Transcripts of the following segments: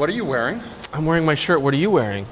What are you wearing? I'm wearing my shirt. What are you wearing?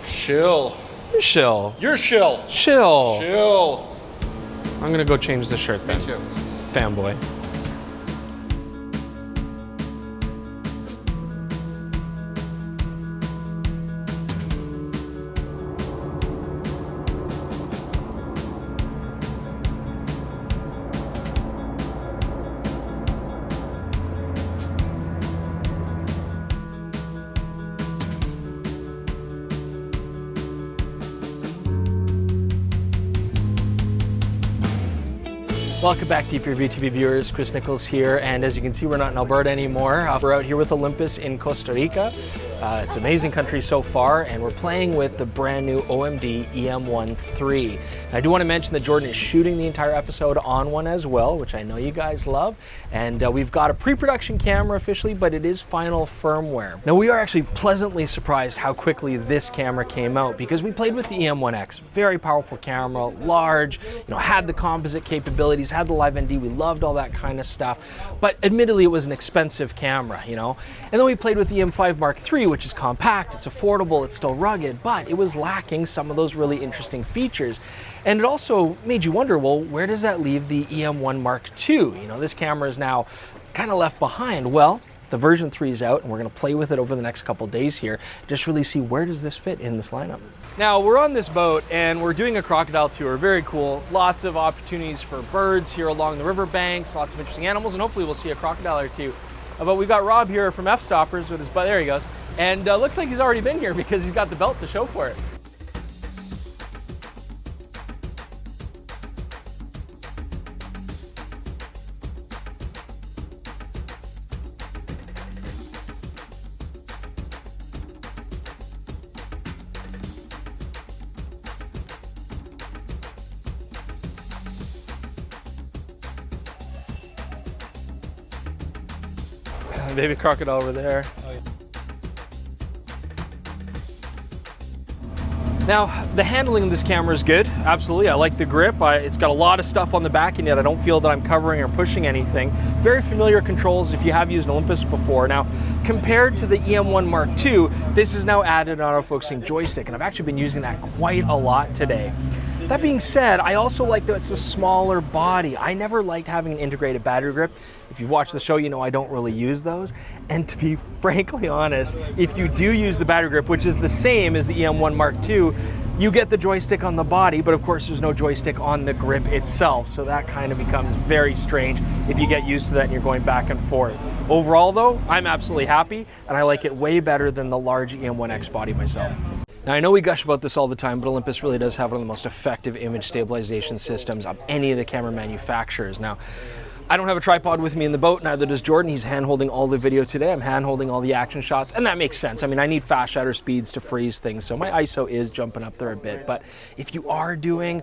Shill. Shill. You're shill. Chill. Shill. I'm gonna go change the shirt then. Me too. Fanboy. Welcome back to Your TV viewers, Chris Nichols here, and as you can see we're not in Alberta anymore. We're out here with Olympus in Costa Rica. It's an amazing country so far, and we're playing with the brand new OMD E-M1 III. And I do want to mention that Jordan is shooting the entire episode on one as well, which I know you guys love. And we've got a pre-production camera officially, but it is final firmware. Now we are actually pleasantly surprised how quickly this camera came out, because we played with the E-M1X, very powerful camera, large, had the composite capabilities, had the live ND, we loved all that kind of stuff. But admittedly it was an expensive camera, And then we played with the E-M5 Mark III, which is compact, it's affordable, it's still rugged, but it was lacking some of those really interesting features. And it also made you wonder, well, where does that leave the E-M1 Mark II? This camera is now kind of left behind. Well, the version 3 is out, and we're going to play with it over the next couple days here, just really see where does this fit in this lineup. Now, we're on this boat, and we're doing a crocodile tour. Very cool. Lots of opportunities for birds here along the riverbanks, lots of interesting animals, and hopefully we'll see a crocodile or two. But we've got Rob here from F-Stoppers with his butt. There he goes. And looks like he's already been here because he's got the belt to show for it. Baby crocodile over there. Oh, yeah. Now, the handling of this camera is good, absolutely. I like the grip. It's got a lot of stuff on the back, and yet I don't feel that I'm covering or pushing anything. Very familiar controls if you have used an Olympus before. Now, compared to the E-M1 Mark II, this is now added an autofocusing joystick, and I've actually been using that quite a lot today. That being said, I also like that it's a smaller body. I never liked having an integrated battery grip. If you've watched the show, you know I don't really use those. And to be frankly honest, if you do use the battery grip, which is the same as the E-M1 Mark II, you get the joystick on the body, but of course there's no joystick on the grip itself. So that kind of becomes very strange if you get used to that and you're going back and forth. Overall though, I'm absolutely happy, and I like it way better than the large E-M1X body myself. Now, I know we gush about this all the time, but Olympus really does have one of the most effective image stabilization systems of any of the camera manufacturers. Now, I don't have a tripod with me in the boat, neither does Jordan. He's hand-holding all the video today. I'm hand-holding all the action shots, and that makes sense. I mean, I need fast shutter speeds to freeze things, so my ISO is jumping up there a bit. But if you are doing,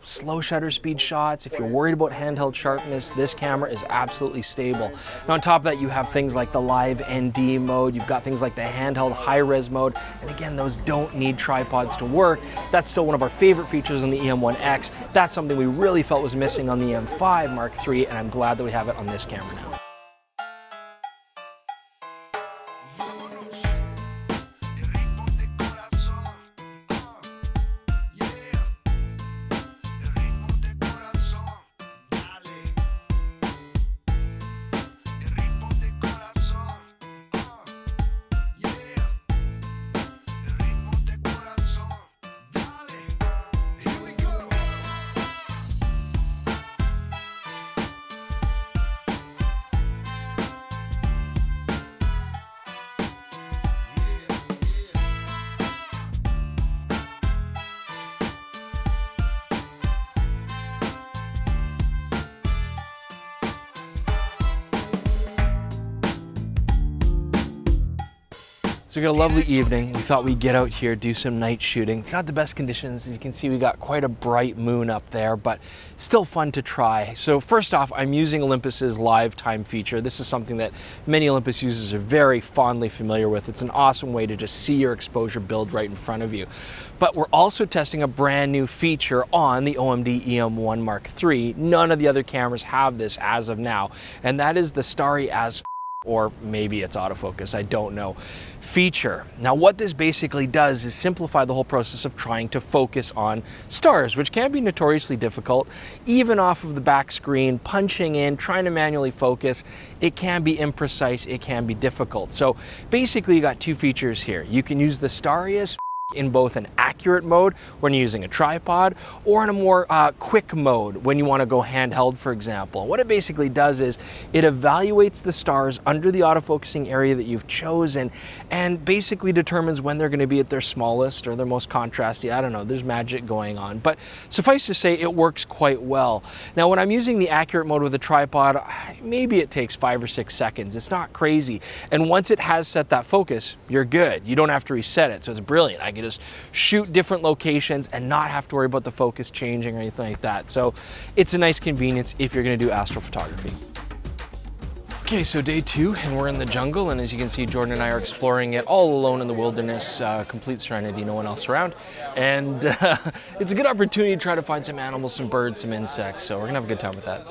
slow shutter speed shots, if you're worried about handheld sharpness, this camera is absolutely stable. Now, on top of that, you have things like the live ND mode. You've got things like the handheld high-res mode, and again, those don't need tripods to work. That's still one of our favorite features on the E-M1X. That's something we really felt was missing on the E-M5 Mark III, and I'm glad that we have it on this camera now. So we got a lovely evening. We thought we'd get out here, do some night shooting. It's not the best conditions. As you can see, we got quite a bright moon up there, but still fun to try. So first off, I'm using Olympus's live time feature. This is something that many Olympus users are very fondly familiar with. It's an awesome way to just see your exposure build right in front of you. But we're also testing a brand new feature on the OMD E-M1 Mark III. None of the other cameras have this as of now, and that is the starry as or maybe it's autofocus, I don't know, feature. Now what this basically does is simplify the whole process of trying to focus on stars, which can be notoriously difficult. Even off of the back screen, punching in, trying to manually focus, it can be imprecise, it can be difficult. So basically you got two features here. You can use the Stariest in both an accurate mode when you're using a tripod, or in a more quick mode when you want to go handheld, for example. What it basically does is it evaluates the stars under the autofocusing area that you've chosen and basically determines when they're going to be at their smallest or their most contrasty. I don't know, there's magic going on, but suffice to say it works quite well. Now when I'm using the accurate mode with a tripod, maybe it takes 5 or 6 seconds. It's not crazy, and once it has set that focus, you're good. You don't have to reset it, so it's brilliant. I can just shoot different locations and not have to worry about the focus changing or anything like that. So it's a nice convenience if you're going to do astrophotography. Okay, so day 2 and we're in the jungle, and as you can see, Jordan and I are exploring it all alone in the wilderness, complete serenity, no one else around. And it's a good opportunity to try to find some animals, some birds, some insects, so we're gonna have a good time with that.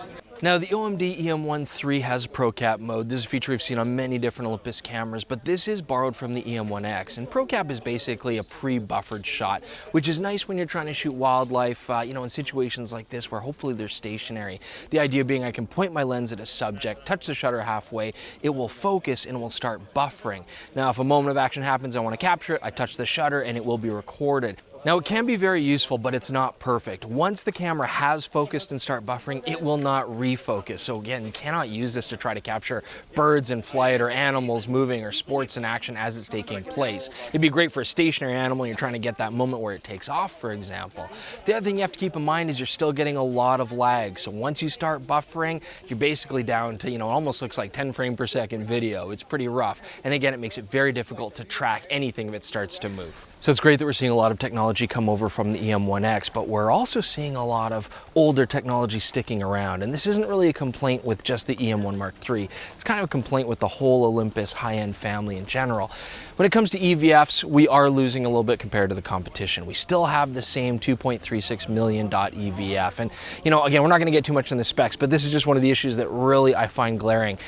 Now the OMD E-M1 III has ProCap mode. This is a feature we've seen on many different Olympus cameras, but this is borrowed from the E-M1X. And ProCap is basically a pre-buffered shot, which is nice when you're trying to shoot wildlife, you know, in situations like this where hopefully they're stationary. The idea being I can point my lens at a subject, touch the shutter halfway, it will focus and it will start buffering. Now if a moment of action happens, I want to capture it, I touch the shutter and it will be recorded. Now it can be very useful, but it's not perfect. Once the camera has focused and start buffering, it will not refocus. So again, you cannot use this to try to capture birds in flight or animals moving or sports in action as it's taking place. It'd be great for a stationary animal. You're trying to get that moment where it takes off, for example. The other thing you have to keep in mind is you're still getting a lot of lag. So once you start buffering, you're basically down to, you know, it almost looks like 10 frames per second video. It's pretty rough. And again, it makes it very difficult to track anything if it starts to move. So it's great that we're seeing a lot of technology come over from the E-M1X, but we're also seeing a lot of older technology sticking around. And this isn't really a complaint with just the E-M1 Mark III. It's kind of a complaint with the whole Olympus high-end family in general. When it comes to EVFs, we are losing a little bit compared to the competition. We still have the same 2.36 million dot EVF. And, you know, again, we're not going to get too much in the specs, but this is just one of the issues that really I find glaring.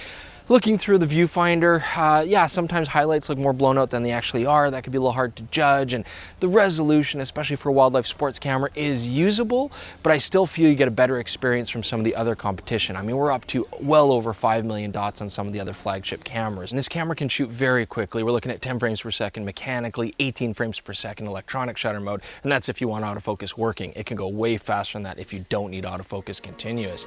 Looking through the viewfinder, yeah, sometimes highlights look more blown out than they actually are. That could be a little hard to judge, and the resolution, especially for a wildlife sports camera, is usable, but I still feel you get a better experience from some of the other competition. I mean, we're up to well over 5 million dots on some of the other flagship cameras, and this camera can shoot very quickly. We're looking at 10 frames per second mechanically, 18 frames per second electronic shutter mode, and that's if you want autofocus working. It can go way faster than that if you don't need autofocus continuous.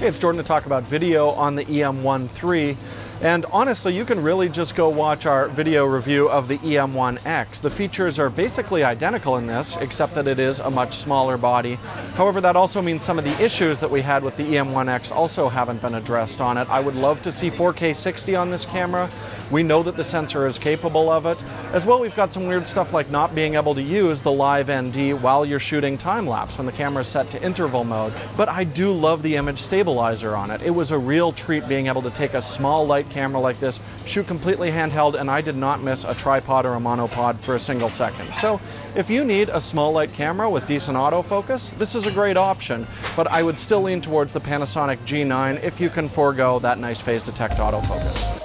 Hey, it's Jordan to talk about video on the E-M1 III. And honestly, you can really just go watch our video review of the E-M1X. The features are basically identical in this, except that it is a much smaller body. However, that also means some of the issues that we had with the E-M1X also haven't been addressed on it. I would love to see 4K 60 on this camera. We know that the sensor is capable of it. As well, we've got some weird stuff like not being able to use the live ND while you're shooting time-lapse when the camera is set to interval mode. But I do love the image stabilizer on it. It was a real treat being able to take a small light camera like this, shoot completely handheld, and I did not miss a tripod or a monopod for a single second. So if you need a small light camera with decent autofocus, this is a great option, but I would still lean towards the Panasonic G9 if you can forego that nice phase detect autofocus.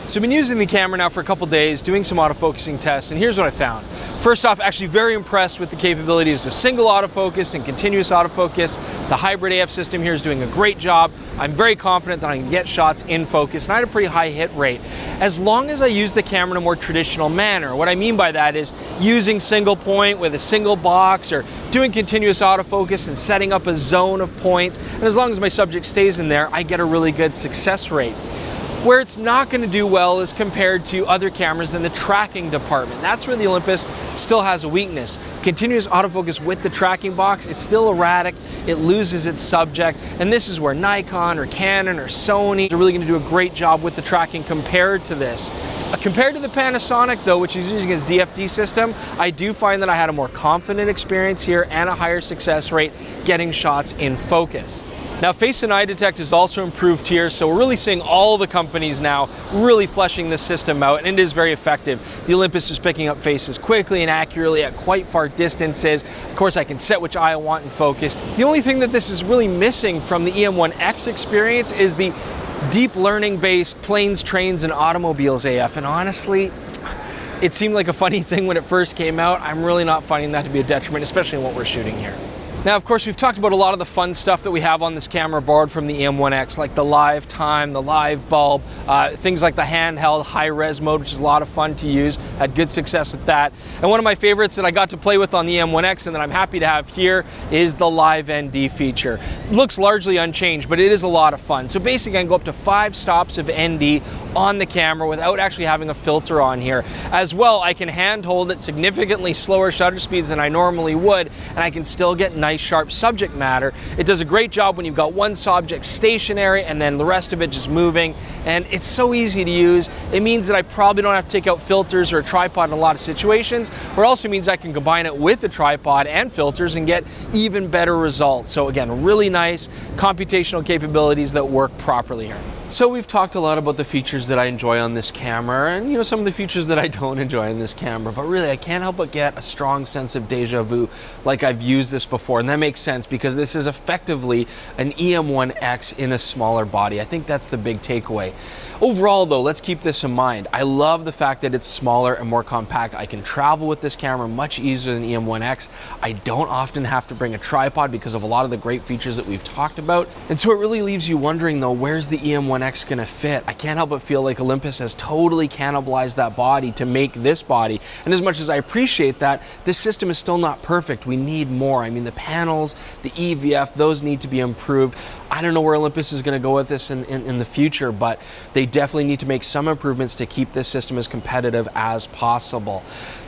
So I've been using the camera now for a couple days, doing some autofocusing tests, and here's what I found. First off, actually very impressed with the capabilities of single autofocus and continuous autofocus. The hybrid AF system here is doing a great job. I'm very confident that I can get shots in focus, and I had a pretty high hit rate, as long as I use the camera in a more traditional manner. What I mean by that is using single point with a single box, or doing continuous autofocus and setting up a zone of points, and as long as my subject stays in there, I get a really good success rate. Where it's not going to do well is compared to other cameras in the tracking department. That's where the Olympus still has a weakness. Continuous autofocus with the tracking box, it's still erratic, it loses its subject, and this is where Nikon or Canon or Sony are really going to do a great job with the tracking compared to this. Compared to the Panasonic though, which is using its DFD system, I do find that I had a more confident experience here and a higher success rate getting shots in focus. Now, face and eye detect is also improved here, so we're really seeing all the companies now really fleshing this system out, and it is very effective. The Olympus is picking up faces quickly and accurately at quite far distances. Of course, I can set which eye I want in focus. The only thing that this is really missing from the E-M1X experience is the deep learning-based planes, trains, and automobiles AF, and honestly, it seemed like a funny thing when it first came out. I'm really not finding that to be a detriment, especially in what we're shooting here. Now, of course, we've talked about a lot of the fun stuff that we have on this camera borrowed from the E-M1X, like the live time, the live bulb, things like the handheld high-res mode, which is a lot of fun to use. Had good success with that. And one of my favorites that I got to play with on the E-M1X and that I'm happy to have here is the live ND feature. Looks largely unchanged, but it is a lot of fun. So basically, I can go up to 5 stops of ND on the camera without actually having a filter on here. As well, I can hand hold at significantly slower shutter speeds than I normally would, and I can still get nice sharp subject matter. It does a great job when you've got one subject stationary and then the rest of it just moving, and it's so easy to use. It means that I probably don't have to take out filters or a tripod in a lot of situations, or it also means I can combine it with the tripod and filters and get even better results. So again, really nice computational capabilities that work properly here. So we've talked a lot about the features that I enjoy on this camera and some of the features that I don't enjoy on this camera, but really I can't help but get a strong sense of deja vu, like I've used this before, and that makes sense because this is effectively an E-M1X in a smaller body. I think that's the big takeaway. Overall though, let's keep this in mind. I love the fact that it's smaller and more compact. I can travel with this camera much easier than E-M1X. I don't often have to bring a tripod because of a lot of the great features that we've talked about. And so it really leaves you wondering though, where's the E-M1X gonna fit? I can't help but feel like Olympus has totally cannibalized that body to make this body. And as much as I appreciate that, this system is still not perfect. We need more. I mean, the panels, the EVF, those need to be improved. I don't know where Olympus is going to go with this in the future, but they definitely need to make some improvements to keep this system as competitive as possible.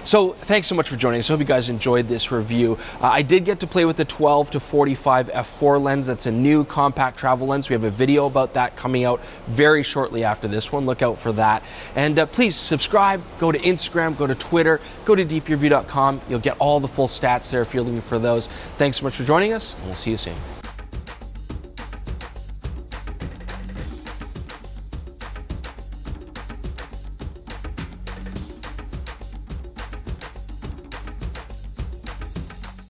So thanks so much for joining us. I hope you guys enjoyed this review. I did get to play with the 12 to 45 f4 lens. That's a new compact travel lens. We have a video about that coming out very shortly after this one. Look out for that. And please subscribe, go to Instagram, go to Twitter, go to dpreview.com. You'll get all the full stats there if you're looking for those. Thanks so much for joining us, and we'll see you soon.